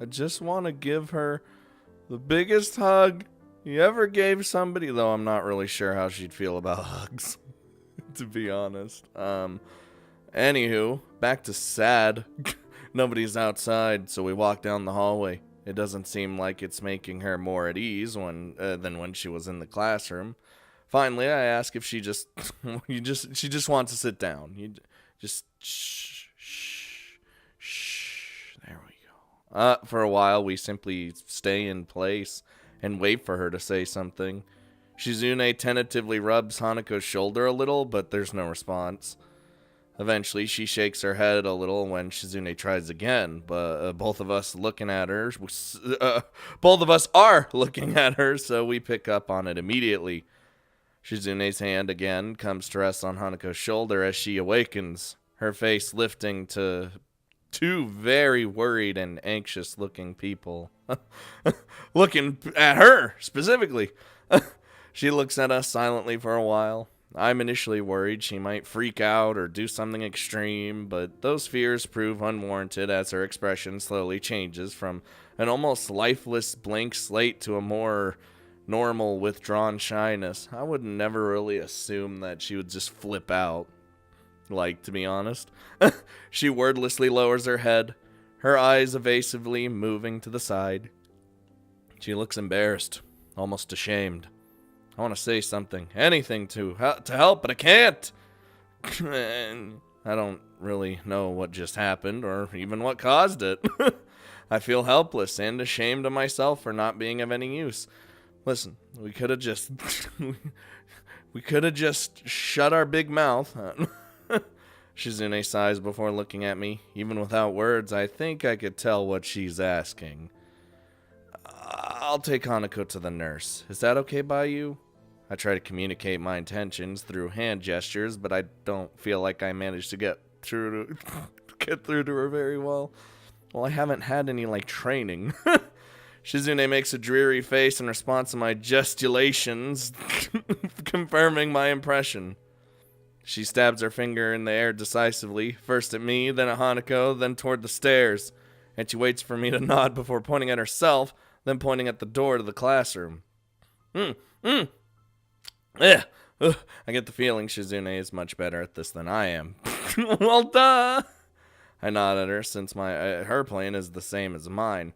I just want to give her the biggest hug you ever gave somebody, though I'm not really sure how she'd feel about hugs, to be honest. Anywho, back to sad. Nobody's outside, so we walk down the hallway. It doesn't seem like it's making her more at ease than when she was in the classroom. Finally, I ask if she just wants to sit down. You just shh. There we go. For a while, we simply stay in place and wait for her to say something. Shizune tentatively rubs Hanako's shoulder a little, but there's no response. Eventually, she shakes her head a little when Shizune tries again, but both of us are looking at her, so we pick up on it immediately. Shizune's hand again comes to rest on Hanako's shoulder as she awakens, her face lifting to two very worried and anxious-looking people. Looking at her, specifically. She looks at us silently for a while. I'm initially worried she might freak out or do something extreme, but those fears prove unwarranted as her expression slowly changes from an almost lifeless blank slate to a more normal withdrawn shyness. I would never really assume that she would just flip out, to be honest. She wordlessly lowers her head, her eyes evasively moving to the side. She looks embarrassed, almost ashamed. I want to say something, anything to help, but I can't. And I don't really know what just happened or even what caused it. I feel helpless and ashamed of myself for not being of any use. Listen, we could have just shut our big mouth. Shizune sighs before looking at me. Even without words, I think I could tell what she's asking. I'll take Hanako to the nurse. Is that okay by you? I try to communicate my intentions through hand gestures, but I don't feel like I managed to get through to her very well. Well, I haven't had any, training. Shizune makes a dreary face in response to my gesticulations, confirming my impression. She stabs her finger in the air decisively, first at me, then at Hanako, then toward the stairs, and she waits for me to nod before pointing at herself, then pointing at the door to the classroom. I get the feeling Shizune is much better at this than I am. Well, duh! I nod at her since her plan is the same as mine.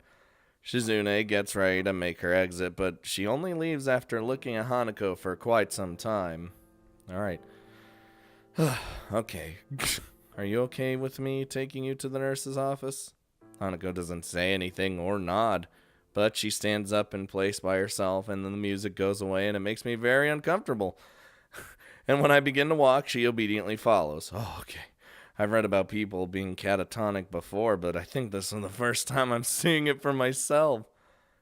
Shizune gets ready to make her exit, but she only leaves after looking at Hanako for quite some time. Alright. Okay. Are you okay with me taking you to the nurse's office? Hanako doesn't say anything or nod, but she stands up in place by herself, and then the music goes away, and it makes me very uncomfortable. And when I begin to walk, she obediently follows. Oh, okay. I've read about people being catatonic before, but I think this is the first time I'm seeing it for myself.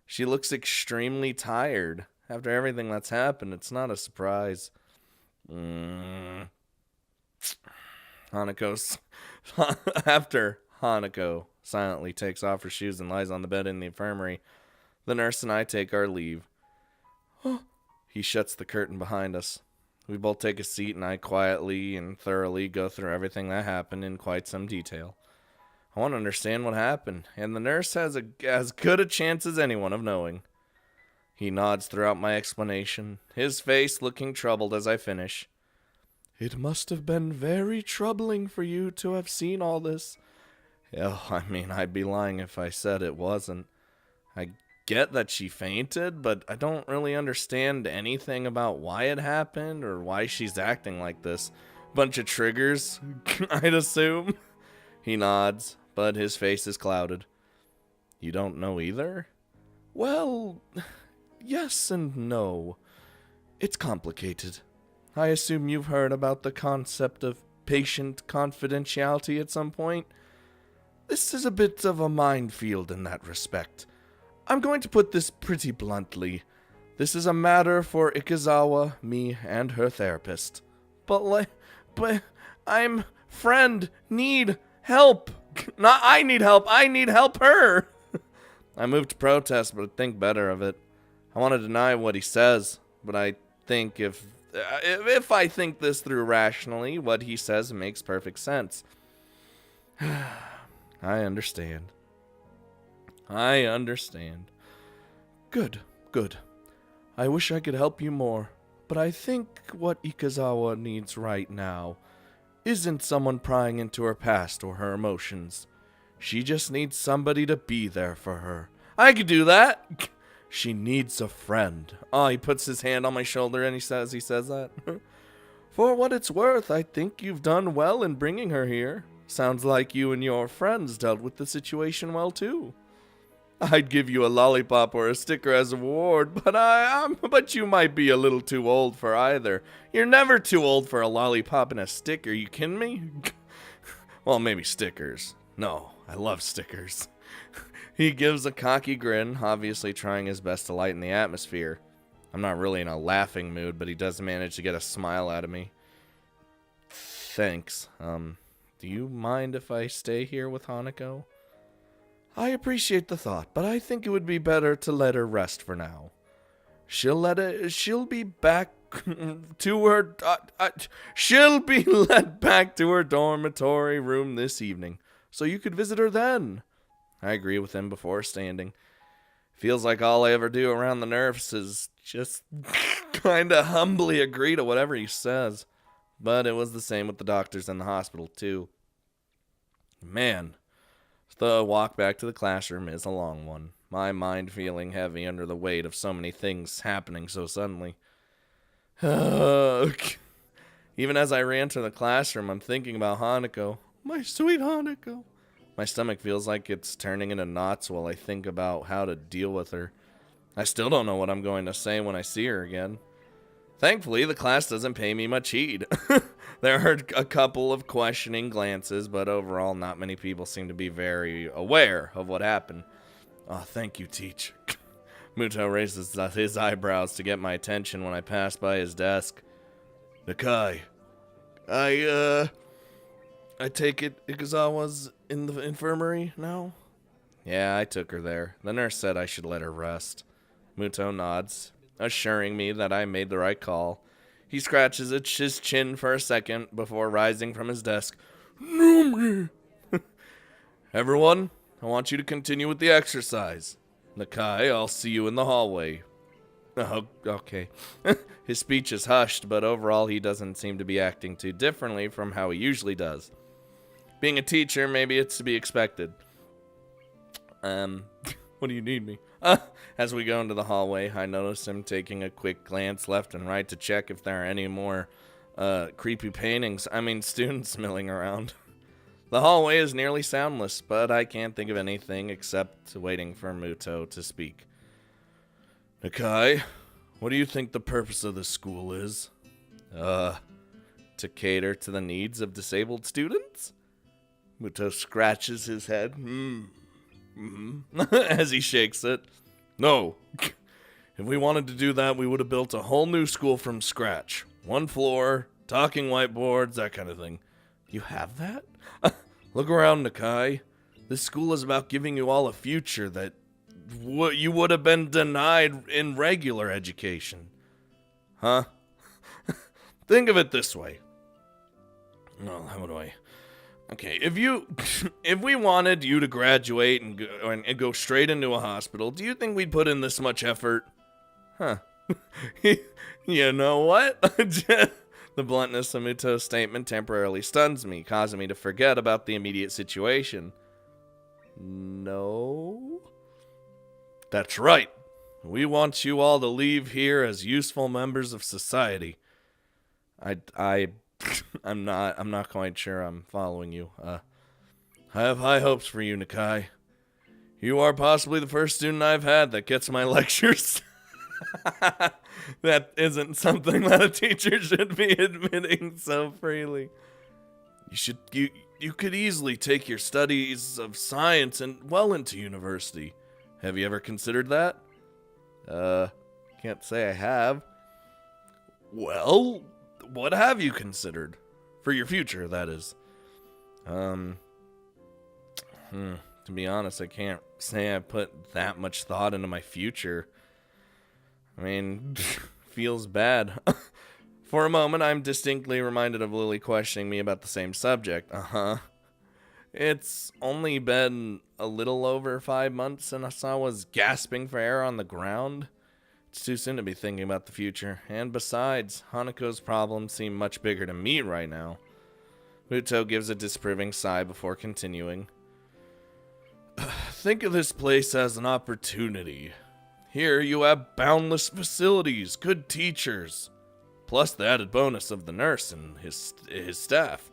She looks extremely tired. After everything that's happened, it's not a surprise. After Hanako silently takes off her shoes and lies on the bed in the infirmary, the nurse and I take our leave. He shuts the curtain behind us. We both take a seat, and I quietly and thoroughly go through everything that happened in quite some detail. I want to understand what happened, and the nurse has as good a chance as anyone of knowing. He nods throughout my explanation, his face looking troubled as I finish. It must have been very troubling for you to have seen all this. I'd be lying if I said it wasn't. I get that she fainted, but I don't really understand anything about why it happened or why she's acting like this. Bunch of triggers, I'd assume. He nods, but his face is clouded. You don't know either? Well, yes and no. It's complicated. I assume you've heard about the concept of patient confidentiality at some point. This is a bit of a minefield in that respect. I'm going to put this pretty bluntly. This is a matter for Ikezawa, me, and her therapist. But I'm need help. Not I need help. I need help her. I moved to protest, but I think better of it. I want to deny what he says, but I think if I think this through rationally, what he says makes perfect sense. I understand. I understand. Good, good. I wish I could help you more, but I think what Ikazawa needs right now isn't someone prying into her past or her emotions. She just needs somebody to be there for her. I could do that. She needs a friend. Oh, he puts his hand on my shoulder and he says that. For what it's worth, I think you've done well in bringing her here. Sounds like you and your friends dealt with the situation well too. I'd give you a lollipop or a sticker as a reward, but you might be a little too old for either. You're never too old for a lollipop and a sticker, you kidding me? Well, maybe stickers. No, I love stickers. He gives a cocky grin, obviously trying his best to lighten the atmosphere. I'm not really in a laughing mood, but he does manage to get a smile out of me. Thanks. Do you mind if I stay here with Hanako? I appreciate the thought, but I think it would be better to let her rest for now. She'll be back to her, she'll be led back to her dormitory room this evening, so you could visit her then. I agree with him before standing. Feels like all I ever do around the nerfs is just kinda humbly agree to whatever he says. But it was the same with the doctors in the hospital too. Man. The walk back to the classroom is a long one, my mind feeling heavy under the weight of so many things happening so suddenly. Even as I ran to the classroom, I'm thinking about Hanako. My sweet Hanako. My stomach feels like it's turning into knots while I think about how to deal with her. I still don't know what I'm going to say when I see her again. Thankfully, the class doesn't pay me much heed. There are a couple of questioning glances, but overall, not many people seem to be very aware of what happened. Oh, thank you, teacher. Muto raises his eyebrows to get my attention when I pass by his desk. Nakai, I take it Ikazawa's in the infirmary now? Yeah, I took her there. The nurse said I should let her rest. Muto nods, assuring me that I made the right call. He scratches his chin for a second before rising from his desk. Everyone, I want you to continue with the exercise. Nakai, I'll see you in the hallway. Oh, okay. His speech is hushed, but overall he doesn't seem to be acting too differently from how he usually does. Being a teacher, maybe it's to be expected. What do you need me? As we go into the hallway, I notice him taking a quick glance left and right to check if there are any more creepy students milling around. The hallway is nearly soundless, but I can't think of anything except waiting for Muto to speak. Nakai, what do you think the purpose of this school is? To cater to the needs of disabled students? Muto scratches his head. As he shakes it. No. If we wanted to do that, we would have built a whole new school from scratch. One floor, talking whiteboards, that kind of thing. You have that? Look around, Nakai. This school is about giving you all a future that you would have been denied in regular education. Huh? Think of it this way. No, how do I... Okay, if we wanted you to graduate and go straight into a hospital, do you think we'd put in this much effort? Huh. You know what? The bluntness of Muto's statement temporarily stuns me, causing me to forget about the immediate situation. No? That's right. We want you all to leave here as useful members of society. I'm not quite sure I'm following you. I have high hopes for you, Nakai. You are possibly the first student I've had that gets my lectures. That isn't something that a teacher should be admitting so freely. You could easily take your studies of science and well into university. Have you ever considered that? Can't say I have. Well, what have you considered? For your future, that is. To be honest, I can't say I put that much thought into my future. I mean, feels bad. For a moment, I'm distinctly reminded of Lily questioning me about the same subject. It's only been a little over 5 months since I was gasping for air on the ground. It's too soon to be thinking about the future, and besides, Hanako's problems seem much bigger to me right now. Muto gives a disapproving sigh before continuing. Think of this place as an opportunity. Here you have boundless facilities, good teachers, plus the added bonus of the nurse and his staff.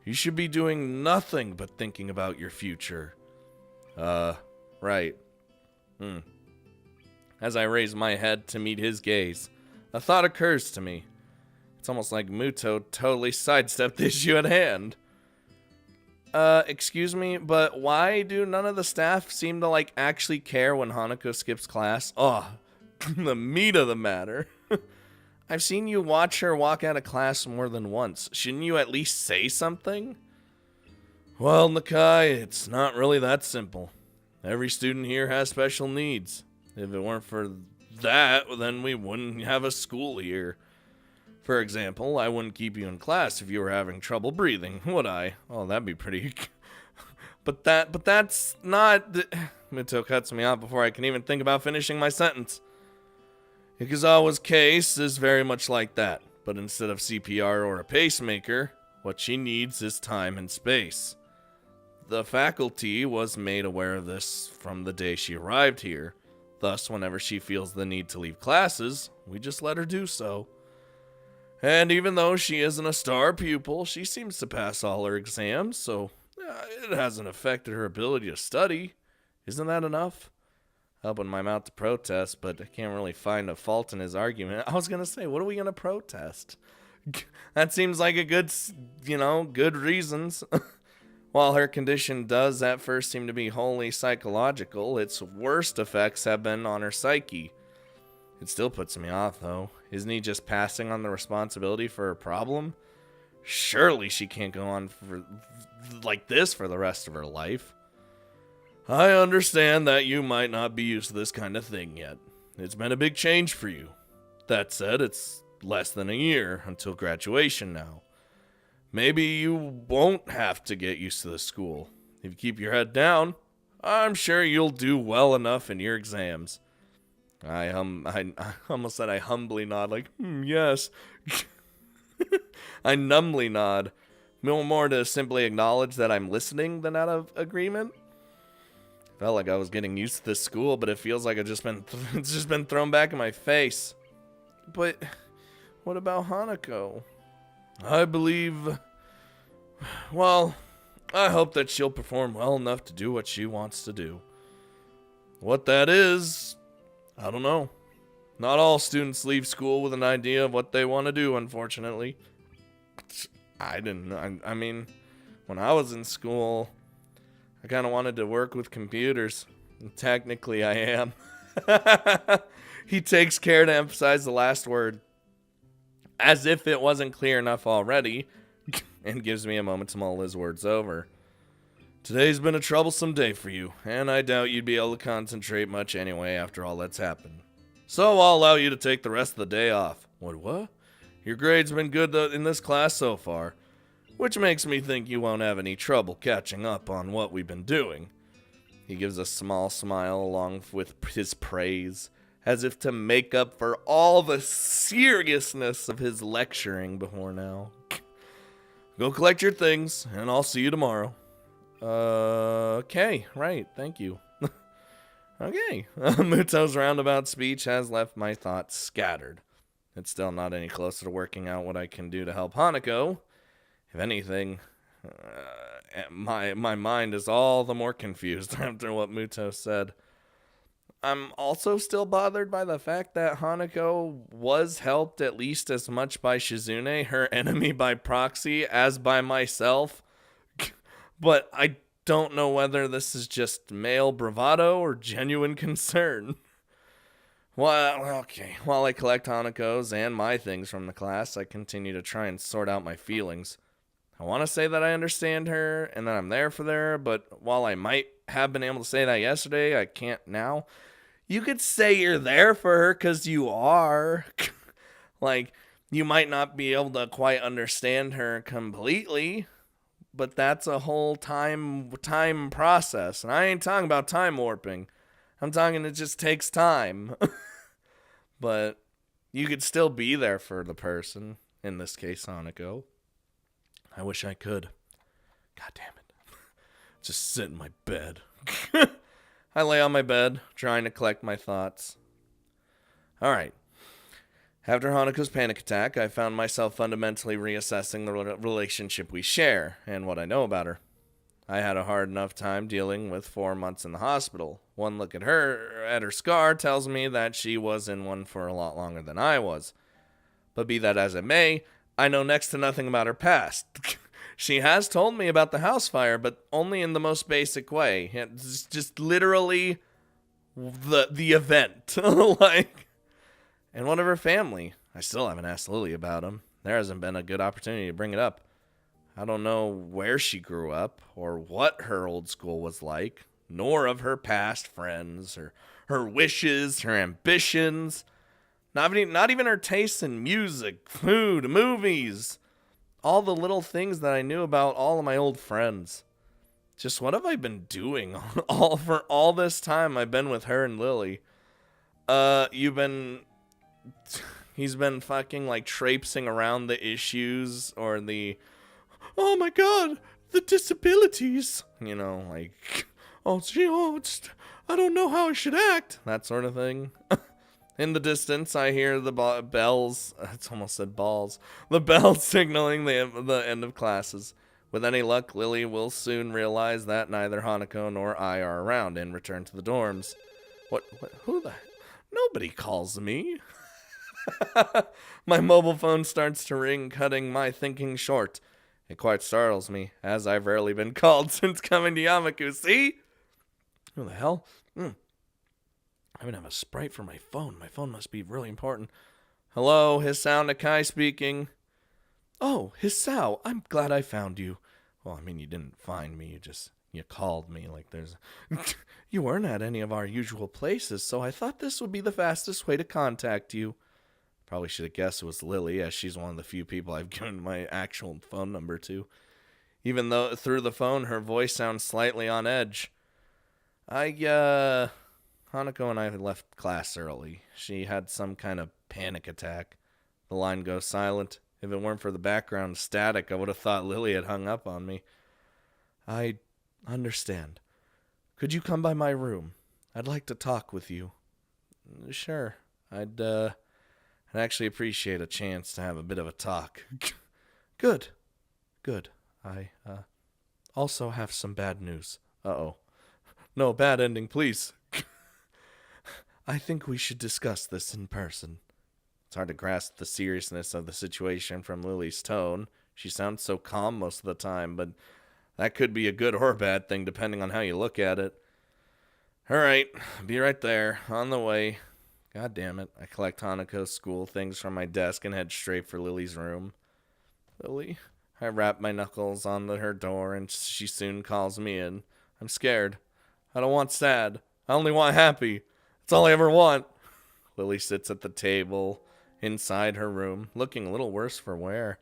You should be doing nothing but thinking about your future. Right. As I raise my head to meet his gaze, a thought occurs to me. It's almost like Muto totally sidestepped the issue at hand. Excuse me, but why do none of the staff seem to, actually care when Hanako skips class? Oh, the meat of the matter. I've seen you watch her walk out of class more than once. Shouldn't you at least say something? Well, Nakai, it's not really that simple. Every student here has special needs. If it weren't for that, then we wouldn't have a school here. For example, I wouldn't keep you in class if you were having trouble breathing, would I? Oh, that'd be pretty... But that's not... Muto cuts me off before I can even think about finishing my sentence. Ikazawa's case is very much like that, but instead of CPR or a pacemaker, what she needs is time and space. The faculty was made aware of this from the day she arrived here. Thus, whenever she feels the need to leave classes, we just let her do so. And even though she isn't a star pupil, she seems to pass all her exams, so it hasn't affected her ability to study. Isn't that enough? I opened my mouth to protest, but I can't really find a fault in his argument. I was going to say, what are we going to protest? That seems like a good reasons. While her condition does at first seem to be wholly psychological, its worst effects have been on her psyche. It still puts me off, though. Isn't he just passing on the responsibility for her problem? Surely she can't go on like this for the rest of her life. I understand that you might not be used to this kind of thing yet. It's been a big change for you. That said, it's less than a year until graduation now. Maybe you won't have to get used to the school. If you keep your head down, I'm sure you'll do well enough in your exams. I almost said I humbly nod, yes. I numbly nod, more to simply acknowledge that I'm listening than out of agreement. Felt like I was getting used to this school, but it feels like it's just been thrown back in my face. But what about Hanako? I believe... Well, I hope that she'll perform well enough to do what she wants to do. What that is, I don't know. Not all students leave school with an idea of what they want to do, unfortunately. I mean, when I was in school, I kind of wanted to work with computers. And technically, I am. He takes care to emphasize the last word, as if it wasn't clear enough already, and gives me a moment to mull his words over. Today's been a troublesome day for you, and I doubt you'd be able to concentrate much anyway after all that's happened. So I'll allow you to take the rest of the day off. What? Your grade's been good in this class so far, which makes me think you won't have any trouble catching up on what we've been doing. He gives a small smile along with his praise, as if to make up for all the seriousness of his lecturing before now. Go collect your things, and I'll see you tomorrow. Okay, right, thank you. Okay, Muto's roundabout speech has left my thoughts scattered. It's still not any closer to working out what I can do to help Hanako. If anything, my mind is all the more confused after what Muto said. I'm also still bothered by the fact that Hanako was helped at least as much by Shizune, her enemy by proxy, as by myself. But I don't know whether this is just male bravado or genuine concern. Well, okay. While I collect Hanako's and my things from the class, I continue to try and sort out my feelings. I want to say that I understand her and that I'm there for her, but while I might have been able to say that yesterday, I can't now. You could say you're there for her because you are. You might not be able to quite understand her completely, but that's a whole time process. And I ain't talking about time warping. I'm talking it just takes time. But you could still be there for the person. In this case, Hanako. I wish I could. God damn it. Just sit in my bed. I lay on my bed, trying to collect my thoughts. Alright. After Hanako's panic attack, I found myself fundamentally reassessing the relationship we share and what I know about her. I had a hard enough time dealing with 4 months in the hospital. One look at her scar tells me that she was in one for a lot longer than I was. But be that as it may, I know next to nothing about her past. She has told me about the house fire, but only in the most basic way. It's just literally the event. And one of her family. I still haven't asked Lily about him. There hasn't been a good opportunity to bring it up. I don't know where she grew up or what her old school was like, nor of her past friends or her wishes, her ambitions, not even her tastes in music, food, movies, all the little things that I knew about all of my old friends. Just what have I been doing for all this time I've been with her and Lily? He's been fucking like traipsing around the issues or the, oh my god, the disabilities. You know, like, I don't know how I should act. That sort of thing. In the distance, I hear the bells. It's almost said balls. The bells signaling the end of classes. With any luck, Lily will soon realize that neither Hanako nor I are around and return to the dorms. Who the? Nobody calls me. My mobile phone starts to ring, cutting my thinking short. It quite startles me, as I've rarely been called since coming to Yamaku. See? Who the hell? I even have a Sprite for my phone. My phone must be really important. Hello, Hisao Nakai speaking. Oh, Hisao, I'm glad I found you. Well, I mean, you didn't find me. You called me. Like, there's... You weren't at any of our usual places, so I thought this would be the fastest way to contact you. Probably should have guessed it was Lily, as she's one of the few people I've given my actual phone number to. Even though through the phone, her voice sounds slightly on edge. Hanako and I had left class early. She had some kind of panic attack. The line goes silent. If it weren't for the background static, I would have thought Lily had hung up on me. I understand. Could you come by my room? I'd like to talk with you. Sure. I'd actually appreciate a chance to have a bit of a talk. Good. I also have some bad news. Uh-oh. No, bad ending, please. I think we should discuss this in person. It's hard to grasp the seriousness of the situation from Lily's tone. She sounds so calm most of the time, but that could be a good or a bad thing depending on how you look at it. Alright, be right there, on the way. God damn it. I collect Hanako's school things from my desk and head straight for Lily's room. Lily? I rap my knuckles on her door and she soon calls me in. I'm scared. I don't want sad. I only want happy. That's all I ever want. Lily sits at the table inside her room, looking a little worse for wear.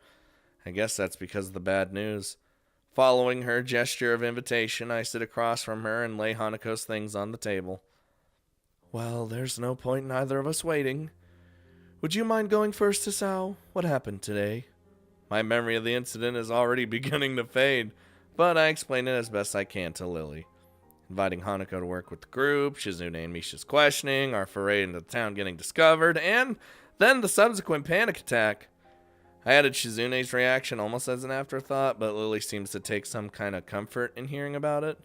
I guess that's because of the bad news. Following her gesture of invitation, I sit across from her and lay Hanako's things on the table. Well, there's no point in either of us waiting. Would you mind going first, Hisao? What happened today? My memory of the incident is already beginning to fade, but I explain it as best I can to Lily. Inviting Hanako to work with the group, Shizune and Misha's questioning, our foray into the town getting discovered, and then the subsequent panic attack. I added Shizune's reaction almost as an afterthought, but Lily seems to take some kind of comfort in hearing about it.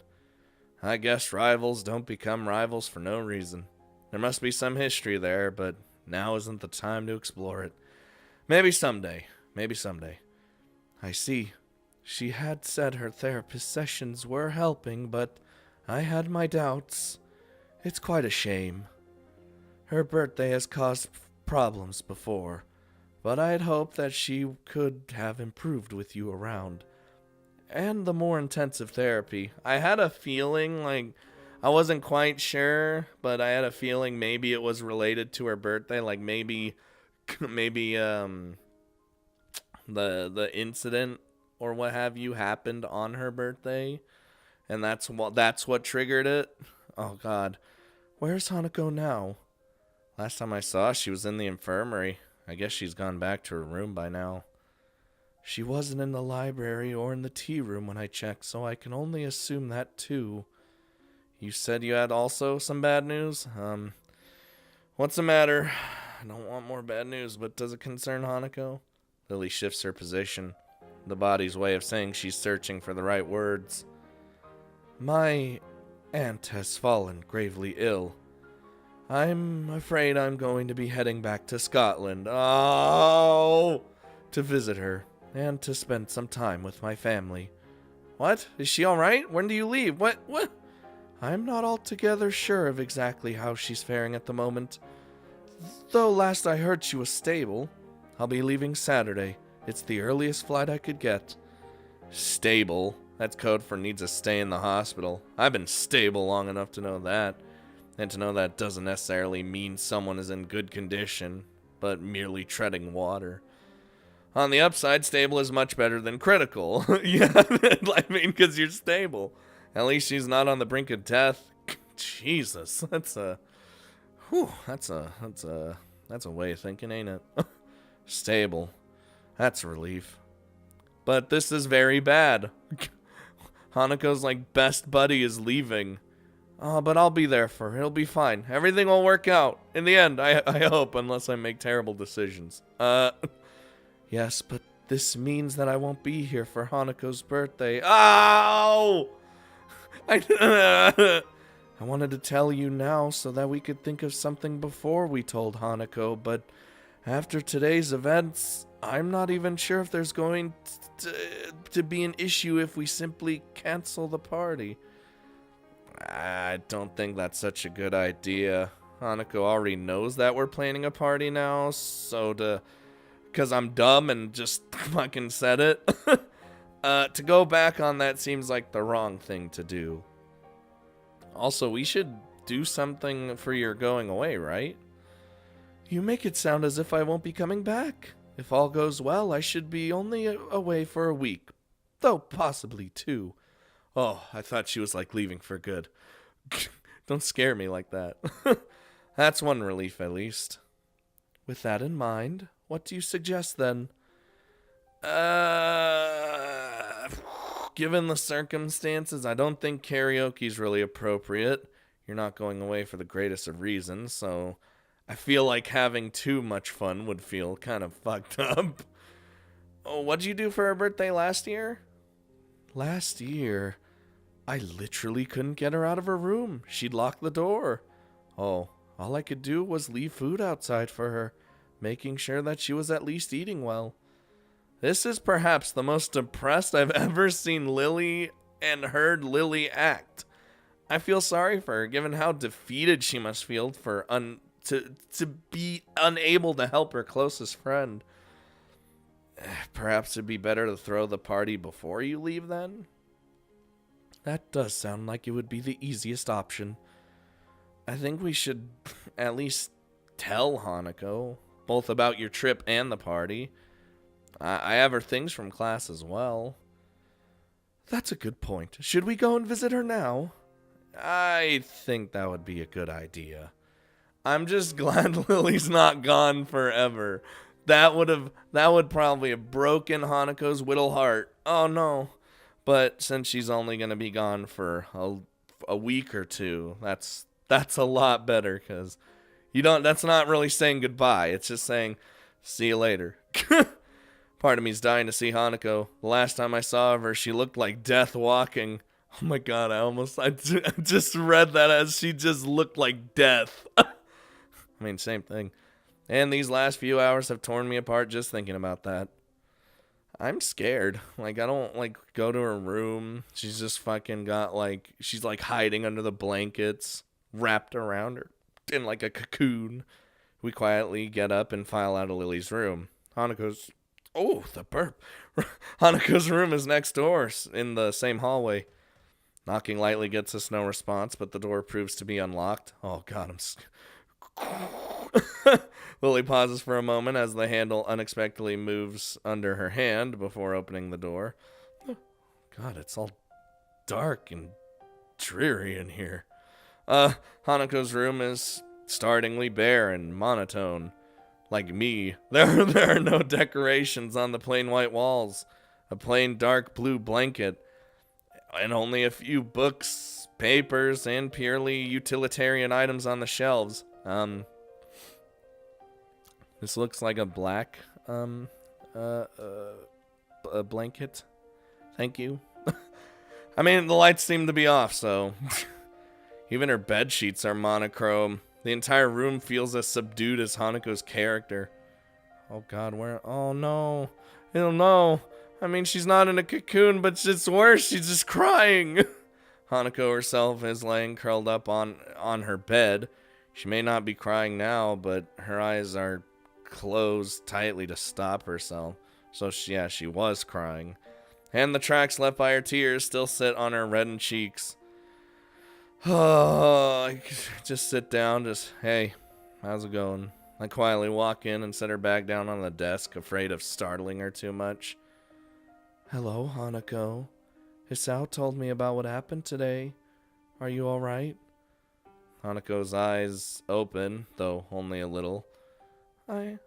I guess rivals don't become rivals for no reason. There must be some history there, but now isn't the time to explore it. Maybe someday. I see. She had said her therapist sessions were helping, but I had my doubts. It's quite a shame. Her birthday has caused problems before, but I had hoped that she could have improved with you around. And the more intensive therapy. I had a feeling, like, I wasn't quite sure, but I had a feeling maybe it was related to her birthday, like maybe the incident or what have you happened on her birthday, and that's what triggered it. Oh God, where's Hanako now? Last time I saw, she was in the infirmary. I guess she's gone back to her room by now. She wasn't in the library or in the tea room when I checked, so I can only assume that too. You said you had also some bad news? What's the matter? I don't want more bad news, but does it concern Hanako? Lily shifts her position, the body's way of saying she's searching for the right words. My aunt has fallen gravely ill. I'm afraid I'm going to be heading back to Scotland. Oh! To visit her, and to spend some time with my family. What? Is she alright? When do you leave? What? I'm not altogether sure of exactly how she's faring at the moment. Though last I heard she was stable. I'll be leaving Saturday. It's the earliest flight I could get. Stable? That's code for needs to stay in the hospital. I've been stable long enough to know that. And to know that doesn't necessarily mean someone is in good condition, but merely treading water. On the upside, stable is much better than critical. Yeah, I mean, because you're stable. At least she's not on the brink of death. Jesus, that's a way of thinking, ain't it? Stable. That's a relief. But this is very bad. Hanako's best buddy is leaving. Oh, but I'll be there for her. It'll be fine. Everything will work out. In the end, I hope, unless I make terrible decisions. Yes, but this means that I won't be here for Hanako's birthday. Ow! I wanted to tell you now so that we could think of something before we told Hanako, but after today's events, I'm not even sure if there's going to be an issue if we simply cancel the party. I don't think that's such a good idea. Hanako already knows that we're planning a party now, so because I'm dumb and just fucking said it. To go back on that seems like the wrong thing to do. Also, we should do something for your going away, right? You make it sound as if I won't be coming back. If all goes well, I should be only away for a week, though possibly 2. Oh, I thought she was leaving for good. Don't scare me like that. That's one relief, at least. With that in mind, what do you suggest then? Given the circumstances, I don't think karaoke's really appropriate. You're not going away for the greatest of reasons, so I feel like having too much fun would feel kind of fucked up. Oh, what'd you do for her birthday last year? Last year, I literally couldn't get her out of her room. She'd lock the door. Oh, all I could do was leave food outside for her, making sure that she was at least eating well. This is perhaps the most depressed I've ever seen Lily and heard Lily act. I feel sorry for her, given how defeated she must feel for to be unable to help her closest friend. Perhaps it'd be better to throw the party before you leave then? That does sound like it would be the easiest option. I think we should at least tell Hanako, both about your trip and the party. I have her things from class as well. That's a good point. Should we go and visit her now? I think that would be a good idea. I'm just glad Lily's not gone forever. That would probably have broken Hanako's little heart. Oh no. But since she's only going to be gone for a week or 2, that's a lot better, because that's not really saying goodbye. It's just saying, see you later. Part of me's dying to see Hanako. The last time I saw her, she looked like death walking. Oh my god, I just read that as she just looked like death. I mean, same thing. And these last few hours have torn me apart just thinking about that. I'm scared. I don't, go to her room. She's just fucking got, she's, hiding under the blankets, wrapped around her in, a cocoon. We quietly get up and file out of Lily's room. Oh, the burp. Hanako's room is next door, in the same hallway. Knocking lightly gets us no response, but the door proves to be unlocked. Oh, God, Lily pauses for a moment as the handle unexpectedly moves under her hand before opening the door. God, it's all dark and dreary in here. Hanako's room is startlingly bare and monotone. Like me, there are no decorations on the plain white walls, a plain dark blue blanket, and only a few books, papers, and purely utilitarian items on the shelves. This looks like a black, a blanket. Thank you. I mean, the lights seem to be off, so... Even her bed sheets are monochrome. The entire room feels as subdued as Hanako's character. Oh god, where... Oh no. Oh no. I mean, she's not in a cocoon, but it's worse. She's just crying. Hanako herself is laying curled up on her bed. She may not be crying now, but her eyes are closed tightly to stop herself. So, she was crying. And the tracks left by her tears still sit on her reddened cheeks. Oh, I just sit down, hey, how's it going? I quietly walk in and set her back down on the desk, afraid of startling her too much. Hello, Hanako. Hisao told me about what happened today. Are you alright? Hanako's eyes open, though only a little. I'm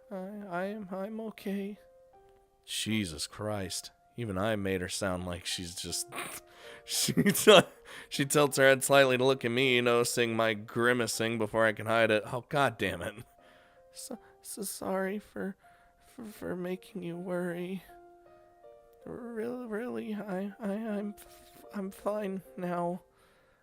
okay. Jesus Christ. Even I made her sound like she's just... She tilts her head slightly to look at me, noticing my grimacing before I can hide it. Oh, god damn it. So sorry for making you worry. Really, I'm fine now.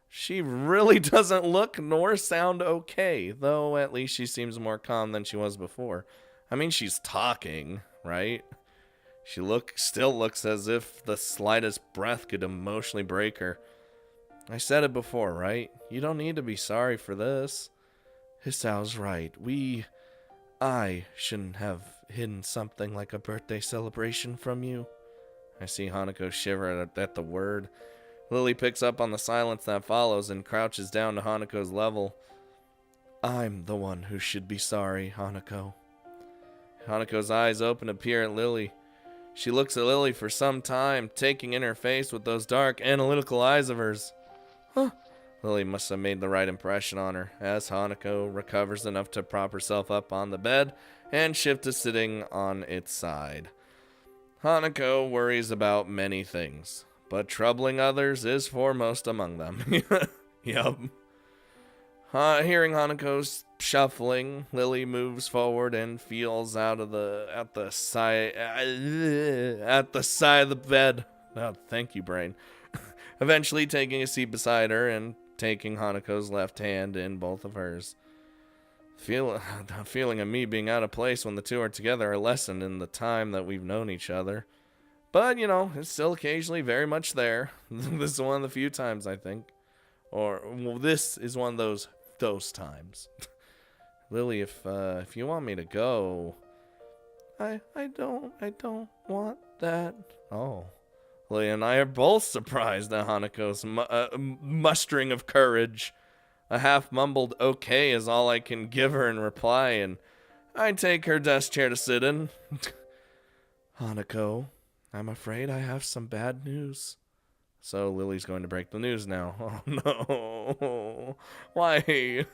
She really doesn't look nor sound okay, though at least she seems more calm than she was before. I mean, she's talking, right? She still looks as if the slightest breath could emotionally break her. I said it before, right? You don't need to be sorry for this. Hisao's right. I shouldn't have hidden something like a birthday celebration from you. I see Hanako shiver at the word. Lily picks up on the silence that follows and crouches down to Hanako's level. I'm the one who should be sorry, Hanako. Hanako's eyes open to peer at Lily. She looks at Lily for some time, taking in her face with those dark, analytical eyes of hers. Huh. Lily must have made the right impression on her, as Hanako recovers enough to prop herself up on the bed and shift to sitting on its side. Hanako worries about many things, but troubling others is foremost among them. Yup. Hearing Hanako's shuffling, Lily moves forward and feels at the side of the bed. Oh, thank you, brain. Eventually taking a seat beside her and taking Hanako's left hand in both of hers. The feeling of me being out of place when the two are together are lessened in the time that we've known each other. But, it's still occasionally very much there. This is one of the few times, I think. This is one of those times. Lily, if you want me to go... I don't want that. Oh. Lily and I are both surprised at Hanako's mustering of courage. A half-mumbled okay is all I can give her in reply, and I take her desk chair to sit in. Hanako, I'm afraid I have some bad news. So Lily's going to break the news now. Oh no. Why?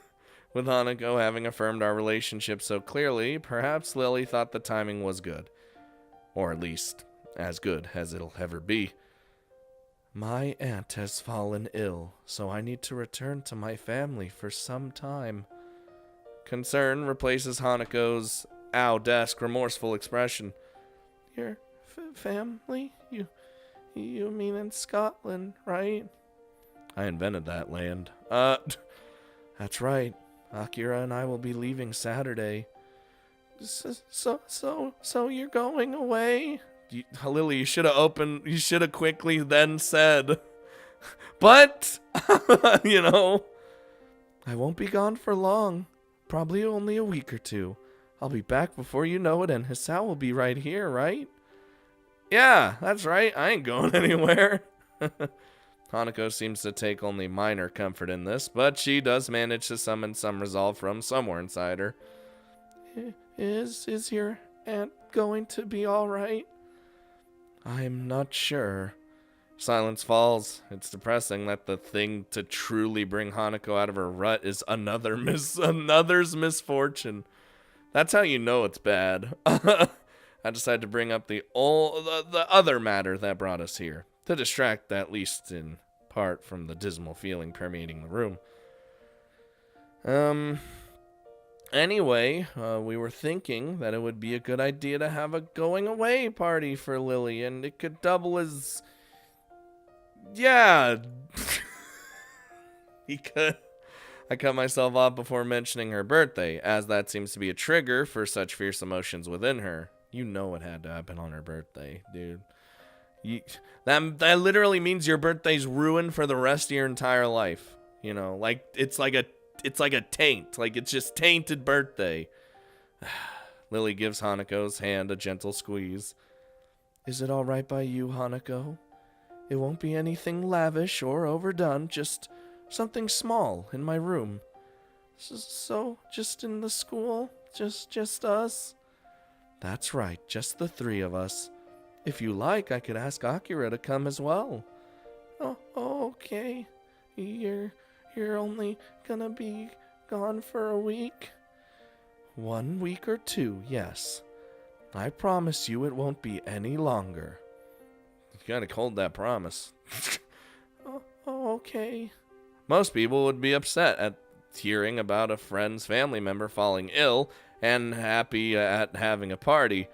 With Hanako having affirmed our relationship so clearly, perhaps Lily thought the timing was good. Or at least, as good as it'll ever be. My aunt has fallen ill, so I need to return to my family for some time. Concern replaces Hanako's desk remorseful expression. Your family? You mean in Scotland, right? I invented that land. That's right. Akira and I will be leaving Saturday. So you're going away? Lily, you should have quickly then said. But, I won't be gone for long. Probably only a week or two. I'll be back before you know it, and Hisao will be right here, right? Yeah, that's right. I ain't going anywhere. Hanako seems to take only minor comfort in this, but she does manage to summon some resolve from somewhere inside her. Is your aunt going to be all right? I'm not sure. Silence falls. It's depressing that the thing to truly bring Hanako out of her rut is another's misfortune. That's how you know it's bad. I decided to bring up the other matter that brought us here, to distract at least in part from the dismal feeling permeating the room. Anyway, we were thinking that it would be a good idea to have a going away party for Lily, and it could double as... Yeah. He could. I cut myself off before mentioning her birthday, as that seems to be a trigger for such fierce emotions within her. You know it had to happen on her birthday, dude. That literally means your birthday's ruined for the rest of your entire life. You know, like it's like a taint. Like it's just tainted birthday. Lily gives Hanako's hand a gentle squeeze. Is it all right by you, Hanako? It won't be anything lavish or overdone, just something small in my room. So, just in the school? Just us? That's right, just the three of us. If you like, I could ask Akira to come as well. Oh, okay. You're only gonna be gone for a week? 1 week or 2, yes. I promise you it won't be any longer. You gotta hold that promise. Okay. Most people would be upset at hearing about a friend's family member falling ill and happy at having a party.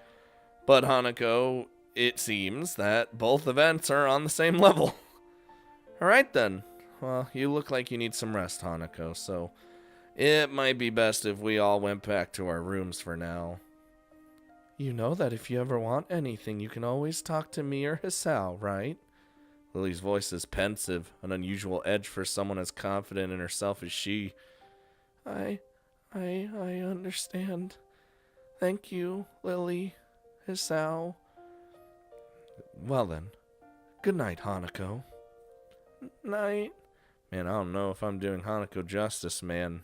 But Hanako, it seems that both events are on the same level. Alright then. Well, you look like you need some rest, Hanako, so it might be best if we all went back to our rooms for now. You know that if you ever want anything, you can always talk to me or Hisao, right? Lily's voice is pensive, an unusual edge for someone as confident in herself as she. I understand. Thank you, Lily, Hisao. Well then, good night, Hanako. Night. Man, I don't know if I'm doing Hanako justice, man.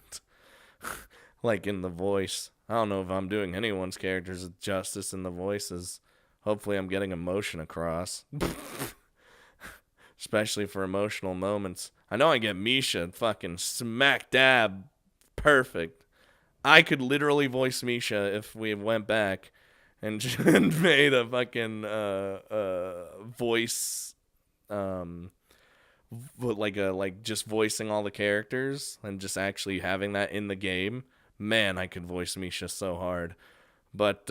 Like in the voice. I don't know if I'm doing anyone's characters justice in the voices. Hopefully I'm getting emotion across. Especially for emotional moments. I know I get Misha fucking smack dab perfect. I could literally voice Misha if we went back and made a fucking voice like just voicing all the characters and just actually having that in the game. Man, I could voice Misha so hard. But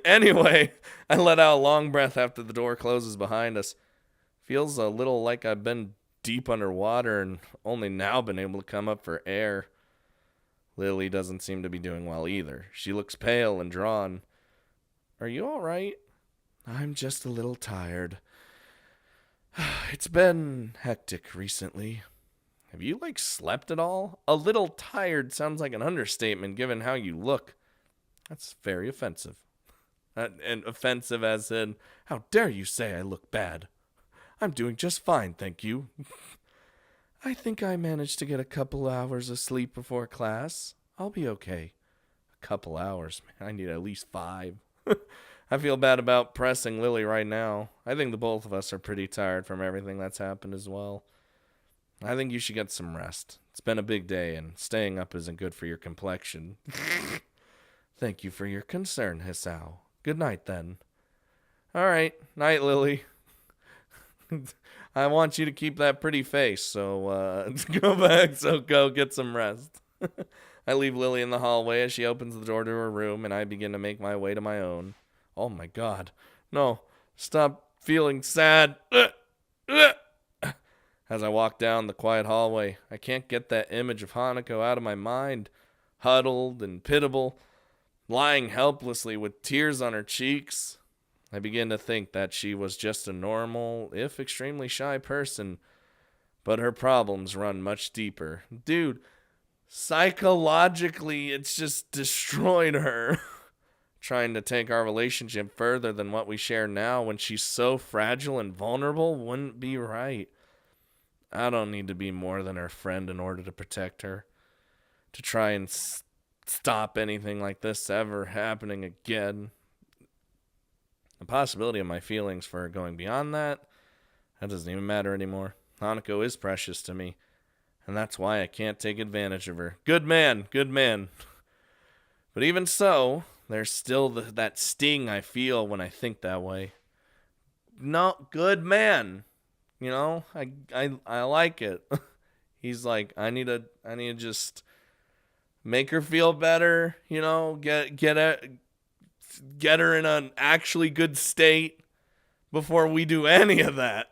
anyway, I let out a long breath after the door closes behind us. Feels a little like I've been deep underwater and only now been able to come up for air. Lily doesn't seem to be doing well either. She looks pale and drawn. Are you all right? I'm just a little tired. It's been hectic recently. Have you, slept at all? A little tired sounds like an understatement given how you look. That's very offensive. And offensive as in, how dare you say I look bad? I'm doing just fine, thank you. I think I managed to get a couple hours of sleep before class. I'll be okay. A couple hours, man. I need at least 5. I feel bad about pressing Lily right now. I think the both of us are pretty tired from everything that's happened as well. I think you should get some rest. It's been a big day, and staying up isn't good for your complexion. Thank you for your concern, Hisao. Good night, then. All right. Night, Lily. I want you to keep that pretty face, so go back, so go get some rest. I leave Lily in the hallway as she opens the door to her room, and I begin to make my way to my own. Oh my god. No. Stop feeling sad. As I walk down the quiet hallway, I can't get that image of Hanako out of my mind. Huddled and pitiable, lying helplessly with tears on her cheeks. I begin to think that she was just a normal, if extremely shy person, but her problems run much deeper. Dude, psychologically, it's just destroyed her. Trying to take our relationship further than what we share now when she's so fragile and vulnerable wouldn't be right. I don't need to be more than her friend in order to protect her. To try and stop anything like this ever happening again. The possibility of my feelings for her going beyond that doesn't even matter anymore. Hanako is precious to me, and that's why I can't take advantage of her. Good man, good man. But even so, there's still that sting I feel when I think that way. No, good man. You know, I like it. He's like, I need to just make her feel better, you know, get her in an actually good state before we do any of that.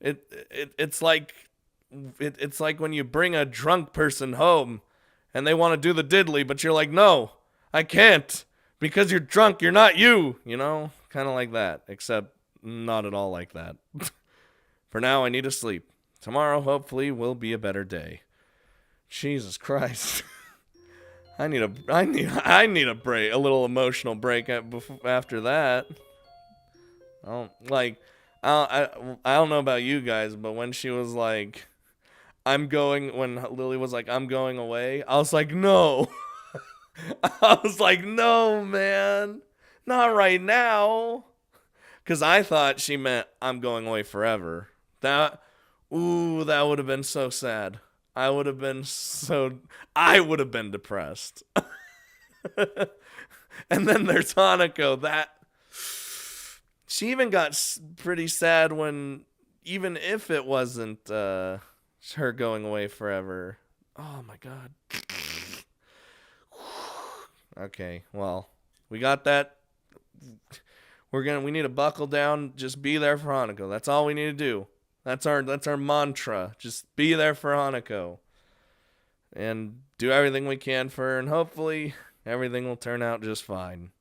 It's like when you bring a drunk person home and they want to do the diddly, but you're like, no, I can't because you're drunk. You're not you, you know, kind of like that, except not at all like that. For now, I need to sleep. Tomorrow, hopefully, will be a better day. Jesus Christ. I need a break, a little emotional break after that. I don't know about you guys, but when she was like, when Lily was like, I'm going away, I was like, no. I was like, no, man, not right now. Because I thought she meant I'm going away forever. That would have been so sad. I would have been depressed. And then there's Hanako. She even got pretty sad even if it wasn't her going away forever. Oh my God. Okay, well, we got that. We need to buckle down. Just be there for Hanako. That's all we need to do. That's our mantra. Just be there for Hanako. And do everything we can for her, and hopefully everything will turn out just fine.